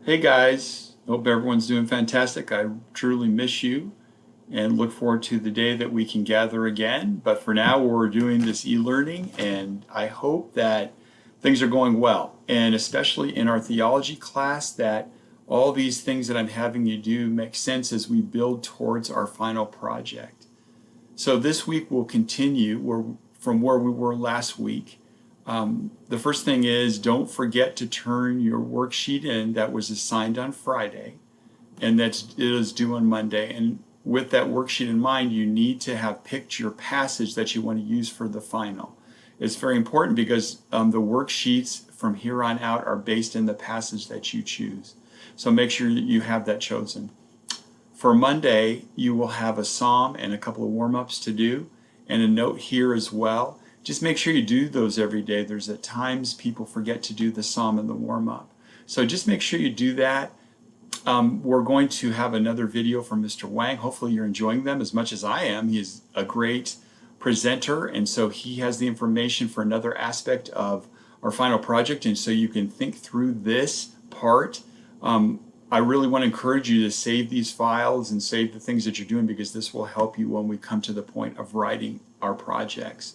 Hey guys, hope everyone's doing fantastic. I truly miss you and look forward to the day that we can gather again. But for now, we're doing this e-learning, and I hope that things are going well. And especially in our theology class, that all these things that I'm having you do make sense as we build towards our final project. So this week we'll continue from where we were last week. The first thing is, don't forget to turn your worksheet in that was assigned on Friday, and it is due on Monday. And with that worksheet in mind, you need to have picked your passage that you want to use for the final. It's very important because the worksheets from here on out are based in the passage that you choose. So make sure that you have that chosen. For Monday, you will have a psalm and a couple of warm-ups to do, and a note here as well. Just make sure you do those every day. There's at times people forget to do the psalm and the warm-up. So just make sure you do that. We're going to have another video from Mr. Wang. Hopefully you're enjoying them as much as I am. He is a great presenter, and so he has the information for another aspect of our final project, and so you can think through this part. I really want to encourage you to save these files and save the things that you're doing, because this will help you when we come to the point of writing our projects.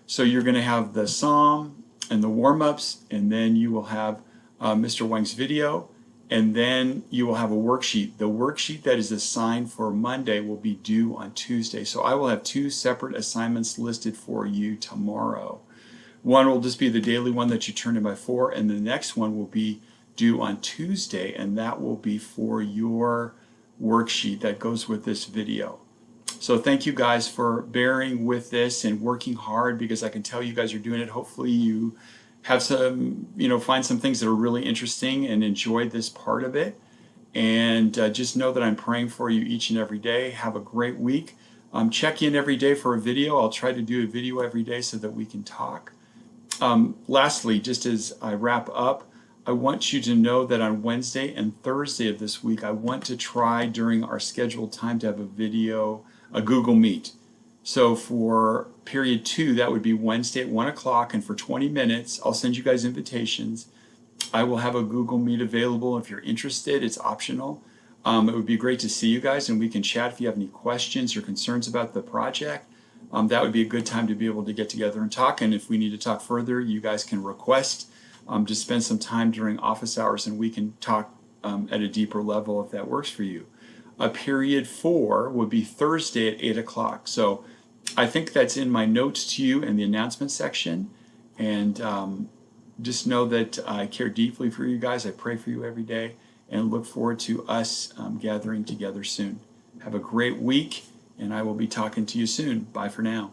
So you're going to have the psalm and the warm-ups, and then you will have Mr. Wang's video, and then you will have a worksheet. The worksheet that is assigned for Monday will be due on Tuesday. So I will have two separate assignments listed for you tomorrow. One will just be the daily one that you turn in by 4, and the next one will be due on Tuesday, and that will be for your worksheet that goes with this video. So thank you guys for bearing with this and working hard, because I can tell you guys are doing it. Hopefully you have some, find some things that are really interesting and enjoy this part of it. And just know that I'm praying for you each and every day. Have a great week. Check in every day for a video. I'll try to do a video every day so that we can talk. Lastly, just as I wrap up, I want you to know that on Wednesday and Thursday of this week, I want to try during our scheduled time to have a video, a Google Meet. So for period 2, that would be Wednesday at 1 o'clock, and for 20 minutes, I'll send you guys invitations. I will have a Google Meet available if you're interested. It's optional. It would be great to see you guys, and we can chat if you have any questions or concerns about the project. That would be a good time to be able to get together and talk, and if we need to talk further, you guys can request to spend some time during office hours, and we can talk at a deeper level if that works for you. Period 4 would be Thursday at 8 o'clock. So I think that's in my notes to you in the announcement section, and just know that I care deeply for you guys. I pray for you every day, and look forward to us gathering together soon. Have a great week, and I will be talking to you soon. Bye for now.